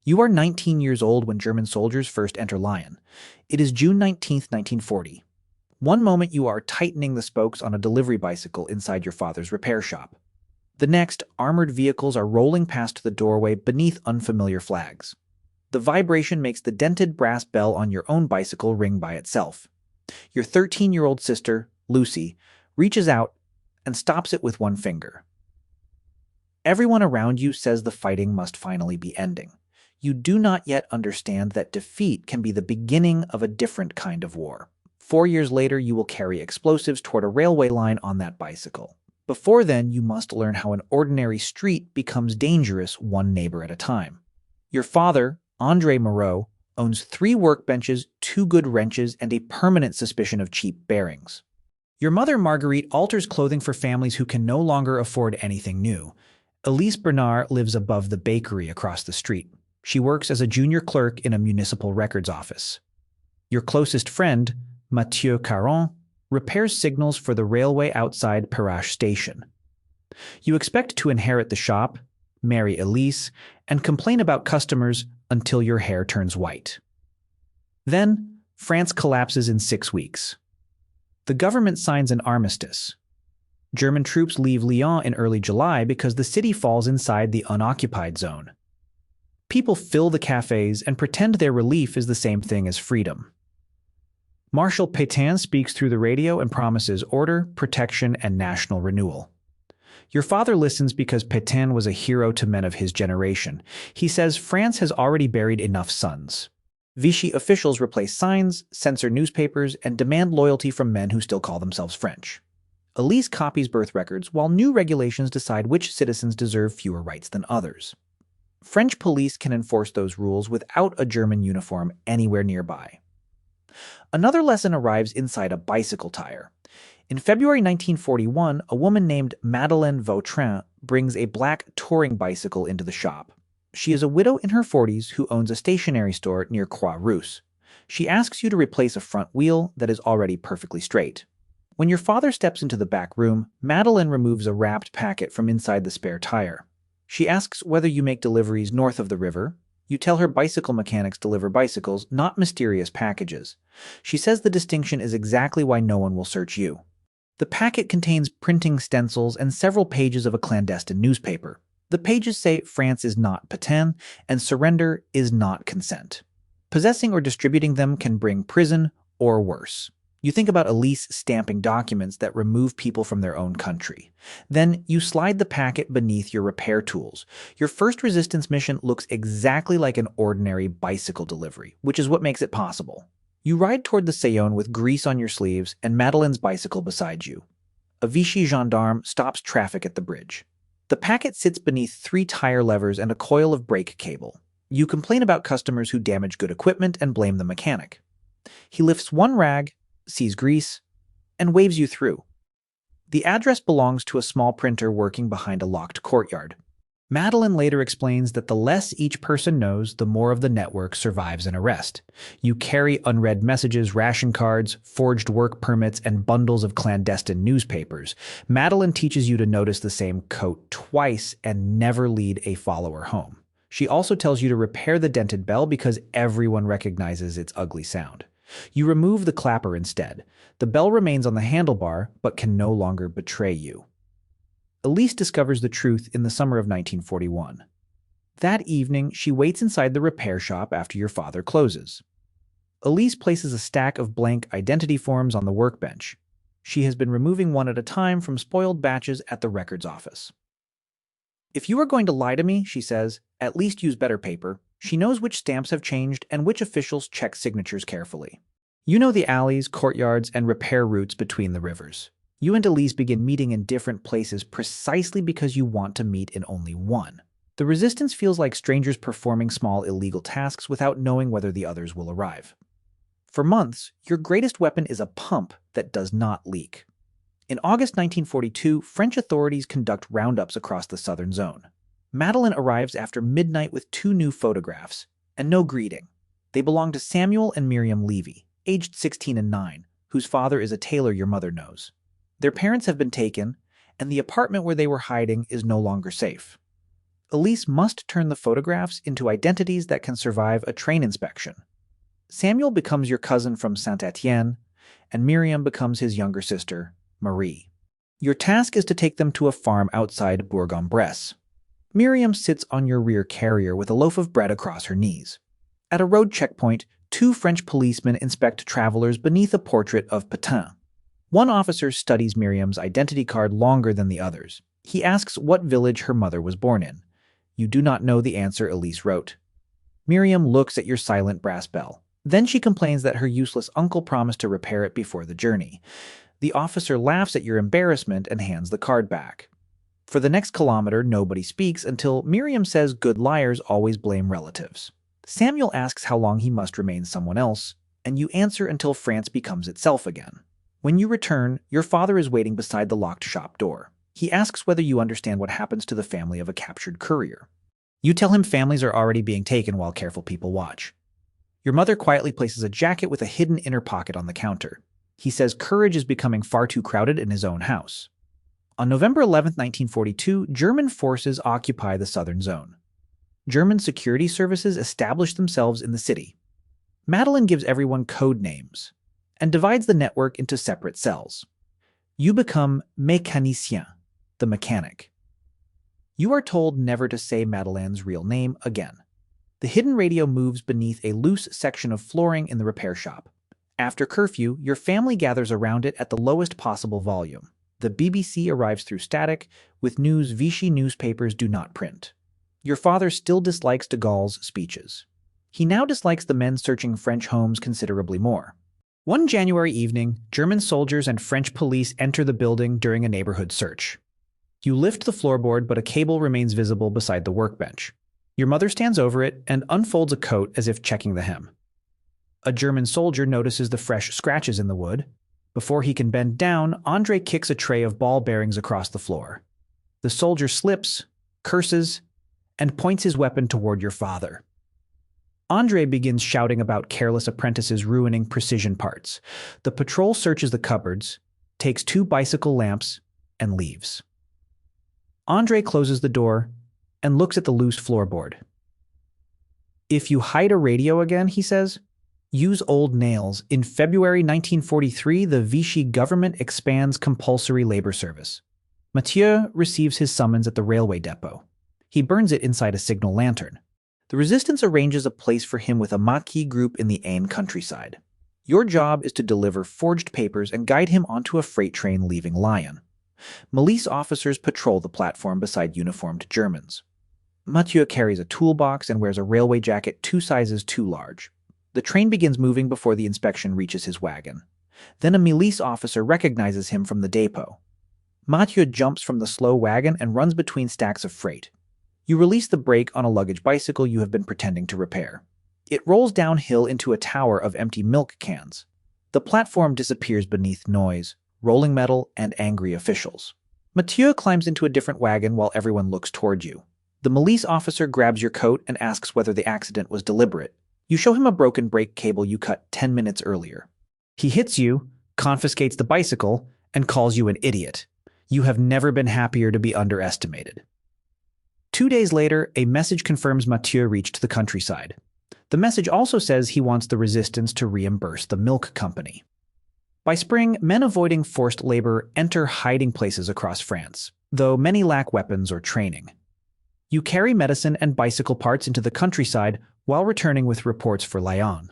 You are 19 years old when German soldiers first enter Lyon. It is June 19th, 1940. One moment you are tightening the spokes on a delivery bicycle inside your father's repair shop. The next, armored vehicles are rolling past the doorway beneath unfamiliar flags. The vibration makes the dented brass bell on your own bicycle ring by itself. Your 13-year-old sister, Lucy, reaches out and stops it with one finger. Everyone around you says the fighting must finally be ending. You do not yet understand that defeat can be the beginning of a different kind of war. 4 years later, you will carry explosives toward a railway line on that bicycle. Before then, you must learn how an ordinary street becomes dangerous one neighbor at a time. Your father, André Moreau, owns 3 workbenches, 2 good wrenches, and a permanent suspicion of cheap bearings. Your mother, Marguerite, alters clothing for families who can no longer afford anything new. Elise Bernard lives above the bakery across the street. She works as a junior clerk in a municipal records office. Your closest friend, Mathieu Caron, repairs signals for the railway outside Perrache station. You expect to inherit the shop, marry Elise, and complain about customers until your hair turns white. Then, France collapses in 6 weeks. The government signs an armistice. German troops leave Lyon in early July because the city falls inside the unoccupied zone. People fill the cafes and pretend their relief is the same thing as freedom. Marshal Pétain speaks through the radio and promises order, protection, and national renewal. Your father listens because Pétain was a hero to men of his generation. He says France has already buried enough sons. Vichy officials replace signs, censor newspapers, and demand loyalty from men who still call themselves French. Elise copies birth records, while new regulations decide which citizens deserve fewer rights than others. French police can enforce those rules without a German uniform anywhere nearby. Another lesson arrives inside a bicycle tire. In February 1941, a woman named Madeleine Vautrin brings a black touring bicycle into the shop. She is a widow in her 40s who owns a stationery store near Croix-Rousse. She asks you to replace a front wheel that is already perfectly straight. When your father steps into the back room, Madeleine removes a wrapped packet from inside the spare tire. She asks whether you make deliveries north of the river. You tell her bicycle mechanics deliver bicycles, not mysterious packages. She says the distinction is exactly why no one will search you. The packet contains printing stencils and several pages of a clandestine newspaper. The pages say France is not Pétain and surrender is not consent. Possessing or distributing them can bring prison or worse. You think about Elise stamping documents that remove people from their own country. Then you slide the packet beneath your repair tools. Your first resistance mission looks exactly like an ordinary bicycle delivery, which is what makes it possible. You ride toward the Saône with grease on your sleeves and Madeleine's bicycle beside you. A Vichy gendarme stops traffic at the bridge. The packet sits beneath 3 tire levers and a coil of brake cable. You complain about customers who damage good equipment and blame the mechanic. He lifts one rag, sees grease, and waves you through. The address belongs to a small printer working behind a locked courtyard. Madeleine later explains that the less each person knows, the more of the network survives an arrest. You carry unread messages, ration cards, forged work permits, and bundles of clandestine newspapers. Madeleine teaches you to notice the same coat twice and never lead a follower home. She also tells you to repair the dented bell because everyone recognizes its ugly sound. You remove the clapper instead. The bell remains on the handlebar, but can no longer betray you. Elise discovers the truth in the summer of 1941. That evening, she waits inside the repair shop after your father closes. Elise places a stack of blank identity forms on the workbench. She has been removing one at a time from spoiled batches at the records office. "If you are going to lie to me," she says, "at least use better paper." She knows which stamps have changed and which officials check signatures carefully. You know the alleys, courtyards, and repair routes between the rivers. You and Elise begin meeting in different places precisely because you want to meet in only one. The resistance feels like strangers performing small illegal tasks without knowing whether the others will arrive. For months, your greatest weapon is a pump that does not leak. In August 1942, French authorities conduct roundups across the southern zone. Madeleine arrives after midnight with 2 new photographs, and no greeting. They belong to Samuel and Miriam Levy, aged 16 and 9, whose father is a tailor your mother knows. Their parents have been taken, and the apartment where they were hiding is no longer safe. Elise must turn the photographs into identities that can survive a train inspection. Samuel becomes your cousin from Saint-Étienne, and Miriam becomes his younger sister, Marie. Your task is to take them to a farm outside Bourg-en-Bresse. Miriam sits on your rear carrier with a loaf of bread across her knees. At a road checkpoint, 2 French policemen inspect travelers beneath a portrait of Pétain. One officer studies Miriam's identity card longer than the others. He asks what village her mother was born in. You do not know the answer Elise wrote. Miriam looks at your silent brass bell. Then she complains that her useless uncle promised to repair it before the journey. The officer laughs at your embarrassment and hands the card back. For the next kilometer, nobody speaks until Miriam says good liars always blame relatives. Samuel asks how long he must remain someone else, and you answer until France becomes itself again. When you return, your father is waiting beside the locked shop door. He asks whether you understand what happens to the family of a captured courier. You tell him families are already being taken while careful people watch. Your mother quietly places a jacket with a hidden inner pocket on the counter. He says courage is becoming far too crowded in his own house. On November 11, 1942, German forces occupy the southern zone. German security services establish themselves in the city. Madeleine gives everyone code names and divides the network into separate cells. You become mécanicien, the mechanic. You are told never to say Madeleine's real name again. The hidden radio moves beneath a loose section of flooring in the repair shop. After curfew, your family gathers around it at the lowest possible volume. The BBC arrives through static, with news Vichy newspapers do not print. Your father still dislikes de Gaulle's speeches. He now dislikes the men searching French homes considerably more. One January evening, German soldiers and French police enter the building during a neighborhood search. You lift the floorboard, but a cable remains visible beside the workbench. Your mother stands over it and unfolds a coat as if checking the hem. A German soldier notices the fresh scratches in the wood. Before he can bend down, André kicks a tray of ball bearings across the floor. The soldier slips, curses, and points his weapon toward your father. André begins shouting about careless apprentices ruining precision parts. The patrol searches the cupboards, takes 2 bicycle lamps, and leaves. André closes the door and looks at the loose floorboard. If you hide a radio again, he says, use old nails. In February 1943, the Vichy government expands compulsory labor service. Mathieu receives his summons at the railway depot. He burns it inside a signal lantern. The resistance arranges a place for him with a maquis group in the Aisne countryside. Your job is to deliver forged papers and guide him onto a freight train leaving Lyon. Milice officers patrol the platform beside uniformed Germans. Mathieu carries a toolbox and wears a railway jacket 2 sizes too large. The train begins moving before the inspection reaches his wagon. Then a milice officer recognizes him from the depot. Mathieu jumps from the slow wagon and runs between stacks of freight. You release the brake on a luggage bicycle you have been pretending to repair. It rolls downhill into a tower of empty milk cans. The platform disappears beneath noise, rolling metal, and angry officials. Mathieu climbs into a different wagon while everyone looks toward you. The milice officer grabs your coat and asks whether the accident was deliberate. You show him a broken brake cable you cut 10 minutes earlier. He hits you, confiscates the bicycle, and calls you an idiot. You have never been happier to be underestimated. 2 days later, a message confirms Mathieu reached the countryside. The message also says he wants the resistance to reimburse the milk company. By spring, men avoiding forced labor enter hiding places across France, though many lack weapons or training. You carry medicine and bicycle parts into the countryside while returning with reports for Lyon.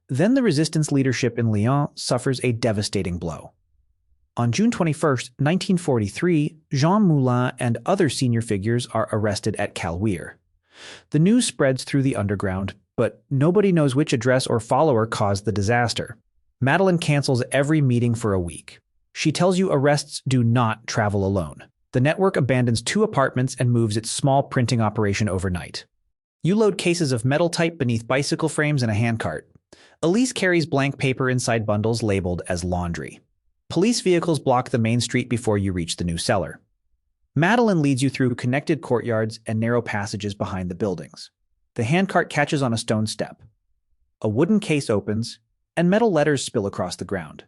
Then the resistance leadership in Lyon suffers a devastating blow. On June 21, 1943, Jean Moulin and other senior figures are arrested at Courier. The news spreads through the underground, but nobody knows which address or follower caused the disaster. Madeleine cancels every meeting for a week. She tells you arrests do not travel alone. The network abandons 2 apartments and moves its small printing operation overnight. You load cases of metal type beneath bicycle frames in a handcart. Elise carries blank paper inside bundles labeled as laundry. Police vehicles block the main street before you reach the new cellar. Madeleine leads you through connected courtyards and narrow passages behind the buildings. The handcart catches on a stone step. A wooden case opens, and metal letters spill across the ground.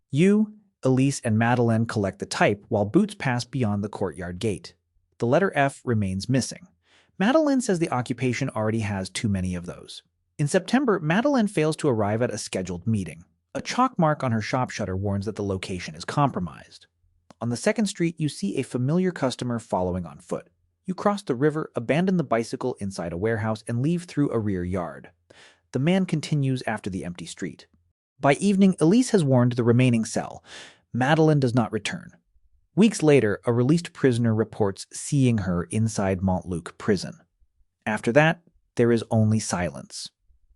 You, Elise, and Madeleine collect the type while boots pass beyond the courtyard gate. The letter F remains missing. Madeleine says the occupation already has too many of those. In September, Madeleine fails to arrive at a scheduled meeting. A chalk mark on her shop shutter warns that the location is compromised. On the second street, you see a familiar customer following on foot. You cross the river, abandon the bicycle inside a warehouse, and leave through a rear yard. The man continues after the empty street. By evening, Elise has warned the remaining cell. Madeleine does not return. Weeks later, a released prisoner reports seeing her inside Montluc prison. After that, there is only silence.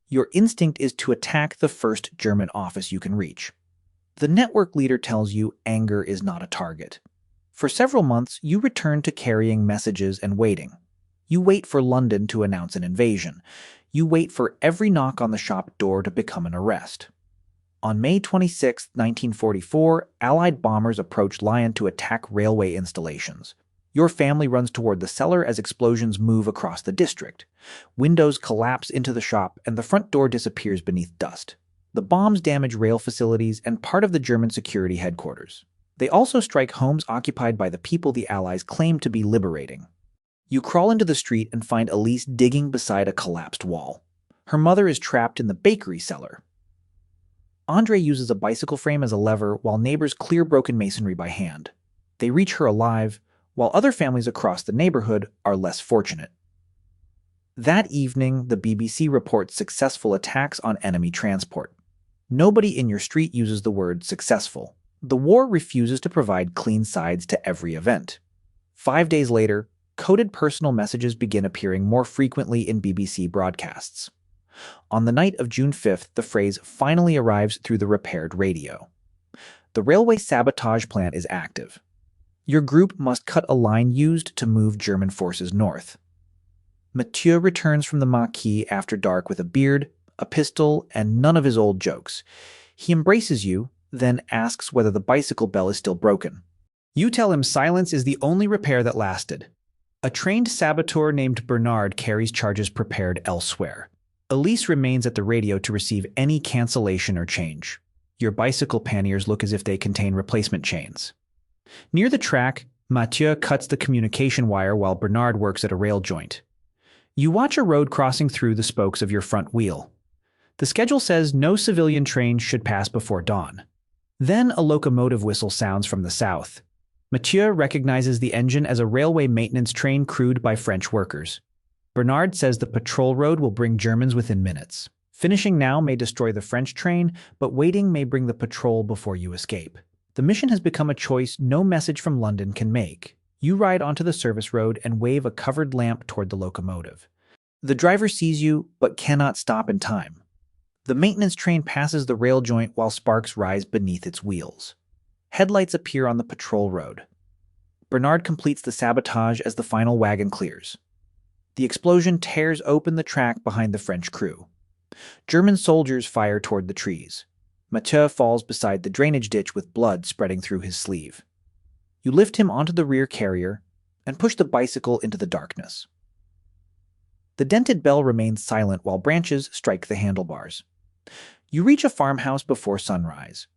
Your instinct is to attack the first German office you can reach. The network leader tells you anger is not a target. For several months, you return to carrying messages and waiting. You wait for London to announce an invasion. You wait for every knock on the shop door to become an arrest. On May 26, 1944, Allied bombers approach Lyon to attack railway installations. Your family runs toward the cellar as explosions move across the district. Windows collapse into the shop, and the front door disappears beneath dust. The bombs damage rail facilities and part of the German security headquarters. They also strike homes occupied by the people the Allies claim to be liberating. You crawl into the street and find Elise digging beside a collapsed wall. Her mother is trapped in the bakery cellar. André uses a bicycle frame as a lever while neighbors clear broken masonry by hand. They reach her alive, while other families across the neighborhood are less fortunate. That evening, the BBC reports successful attacks on enemy transport. Nobody in your street uses the word successful. The war refuses to provide clean sides to every event. 5 days later, coded personal messages begin appearing more frequently in BBC broadcasts. On the night of June 5th, the phrase finally arrives through the repaired radio. The railway sabotage plan is active. Your group must cut a line used to move German forces north. Mathieu returns from the maquis after dark with a beard, a pistol, and none of his old jokes. He embraces you, then asks whether the bicycle bell is still broken. You tell him silence is the only repair that lasted. A trained saboteur named Bernard carries charges prepared elsewhere. Elise remains at the radio to receive any cancellation or change. Your bicycle panniers look as if they contain replacement chains. Near the track, Mathieu cuts the communication wire while Bernard works at a rail joint. You watch a road crossing through the spokes of your front wheel. The schedule says no civilian train should pass before dawn. Then a locomotive whistle sounds from the south. Mathieu recognizes the engine as a railway maintenance train crewed by French workers. Bernard says the patrol road will bring Germans within minutes. Finishing now may destroy the French train, but waiting may bring the patrol before you escape. The mission has become a choice no message from London can make. You ride onto the service road and wave a covered lamp toward the locomotive. The driver sees you, but cannot stop in time. The maintenance train passes the rail joint while sparks rise beneath its wheels. Headlights appear on the patrol road. Bernard completes the sabotage as the final wagon clears. The explosion tears open the track behind the French crew. German soldiers fire toward the trees. Mathieu falls beside the drainage ditch with blood spreading through his sleeve. You lift him onto the rear carrier and push the bicycle into the darkness. The dented bell remains silent while branches strike the handlebars. You reach a farmhouse before sunrise.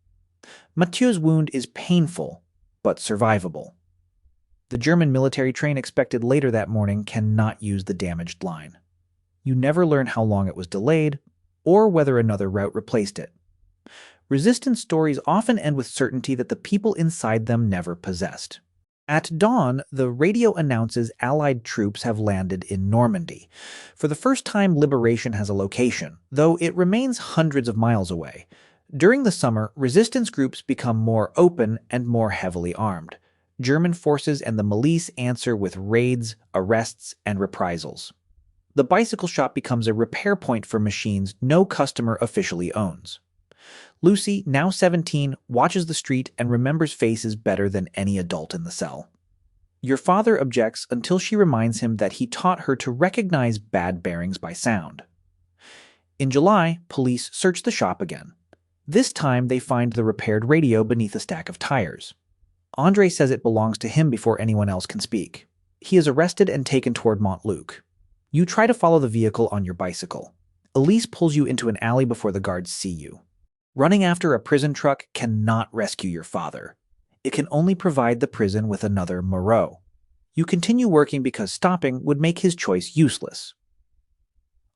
Mathieu's wound is painful, but survivable. The German military train expected later that morning cannot use the damaged line. You never learn how long it was delayed or whether another route replaced it. Resistance stories often end with certainty that the people inside them never possessed. At dawn, the radio announces Allied troops have landed in Normandy. For the first time, liberation has a location, though it remains hundreds of miles away. During the summer, resistance groups become more open and more heavily armed. German forces and the milice answer with raids, arrests, and reprisals. The bicycle shop becomes a repair point for machines no customer officially owns. Lucy, now 17, watches the street and remembers faces better than any adult in the cell. Your father objects until she reminds him that he taught her to recognize bad bearings by sound. In July, police search the shop again. This time, they find the repaired radio beneath a stack of tires. André says it belongs to him before anyone else can speak. He is arrested and taken toward Montluc. You try to follow the vehicle on your bicycle. Elise pulls you into an alley before the guards see you. Running after a prison truck cannot rescue your father. It can only provide the prison with another Moreau. You continue working because stopping would make his choice useless.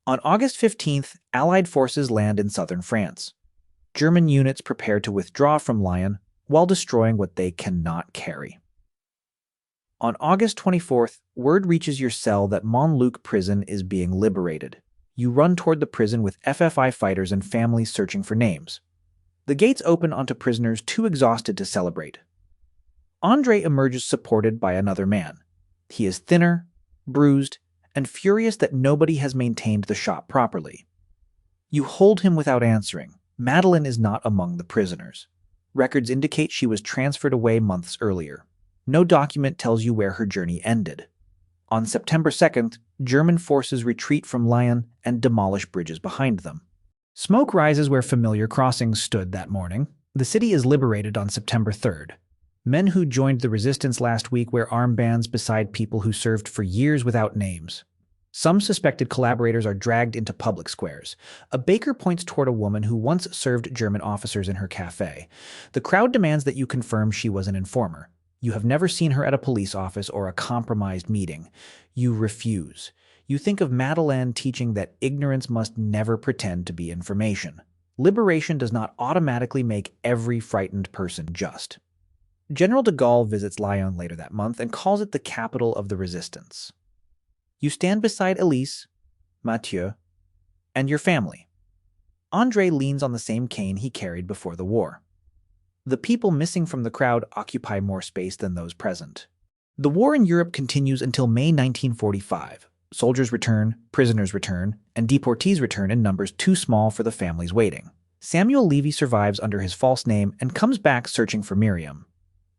On August 15th, Allied forces land in southern France. German units prepare to withdraw from Lyon while destroying what they cannot carry. On August 24th, word reaches your cell that Montluc prison is being liberated. You run toward the prison with FFI fighters and families searching for names. The gates open onto prisoners too exhausted to celebrate. Andre emerges supported by another man. He is thinner, bruised, and furious that nobody has maintained the shop properly. You hold him without answering. Madeleine is not among the prisoners. Records indicate she was transferred away months earlier. No document tells you where her journey ended. On September 2nd, German forces retreat from Lyon and demolish bridges behind them. Smoke rises where familiar crossings stood that morning. The city is liberated on September 3rd. Men who joined the resistance last week wear armbands beside people who served for years without names. Some suspected collaborators are dragged into public squares. A baker points toward a woman who once served German officers in her cafe. The crowd demands that you confirm she was an informer. You have never seen her at a police office or a compromised meeting. You refuse. You think of Madeleine teaching that ignorance must never pretend to be information. Liberation does not automatically make every frightened person just. General de Gaulle visits Lyon later that month and calls it the capital of the resistance. You stand beside Elise, Mathieu, and your family. Andre leans on the same cane he carried before the war. The people missing from the crowd occupy more space than those present. The war in Europe continues until May 1945. Soldiers return, prisoners return, and deportees return in numbers too small for the families waiting. Samuel Levy survives under his false name and comes back searching for Miriam.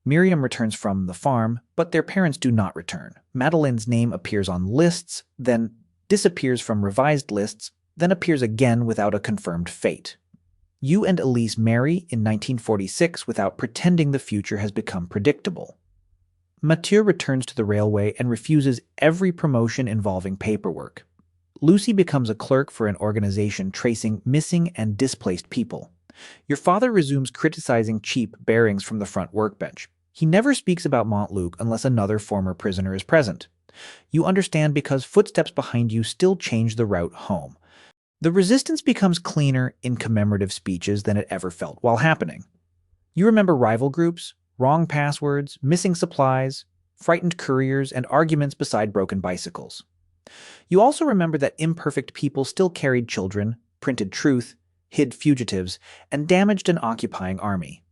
Miriam returns from the farm, but their parents do not return. Madeleine's name appears on lists, then disappears from revised lists, then appears again without a confirmed fate. You and Elise marry in 1946 without pretending the future has become predictable. Mathieu returns to the railway and refuses every promotion involving paperwork. Lucy becomes a clerk for an organization tracing missing and displaced people. Your father resumes criticizing cheap bearings from the front workbench. He never speaks about Montluc unless another former prisoner is present. You understand because footsteps behind you still change the route home. The resistance becomes cleaner in commemorative speeches than it ever felt while happening. You remember rival groups, wrong passwords, missing supplies, frightened couriers, and arguments beside broken bicycles. You also remember that imperfect people still carried children, printed truth, hid fugitives, and damaged an occupying army.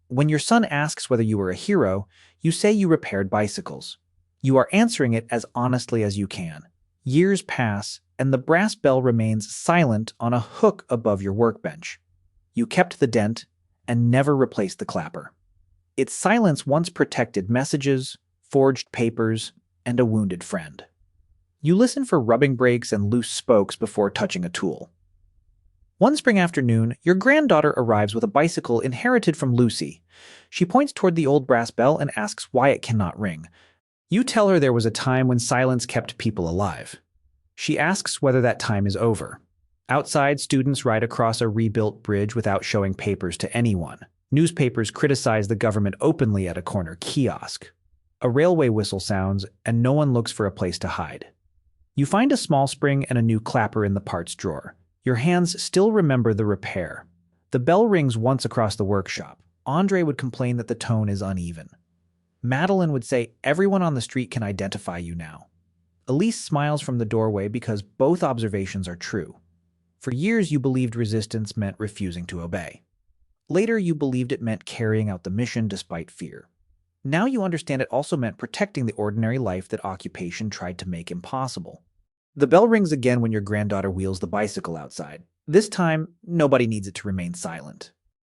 When your son asks whether you were a hero, you say you repaired bicycles. You are answering it as honestly as you can. Years pass, and the brass bell remains silent on a hook above your workbench. You kept the dent and never replaced the clapper. Its silence once protected messages, forged papers, and a wounded friend. You listen for rubbing brakes and loose spokes before touching a tool. One spring afternoon, your granddaughter arrives with a bicycle inherited from Lucy. She points toward the old brass bell and asks why it cannot ring. You tell her there was a time when silence kept people alive. She asks whether that time is over. Outside, students ride across a rebuilt bridge without showing papers to anyone. Newspapers criticize the government openly at a corner kiosk. A railway whistle sounds, and no one looks for a place to hide. You find a small spring and a new clapper in the parts drawer. Your hands still remember the repair. The bell rings once across the workshop. Andre would complain that the tone is uneven. Madeleine would say everyone on the street can identify you now. Elise smiles from the doorway because both observations are true. For years you believed resistance meant refusing to obey. Later you believed it meant carrying out the mission despite fear. Now you understand it also meant protecting the ordinary life that occupation tried to make impossible. The bell rings again when your granddaughter wheels the bicycle outside. This time, nobody needs it to remain silent.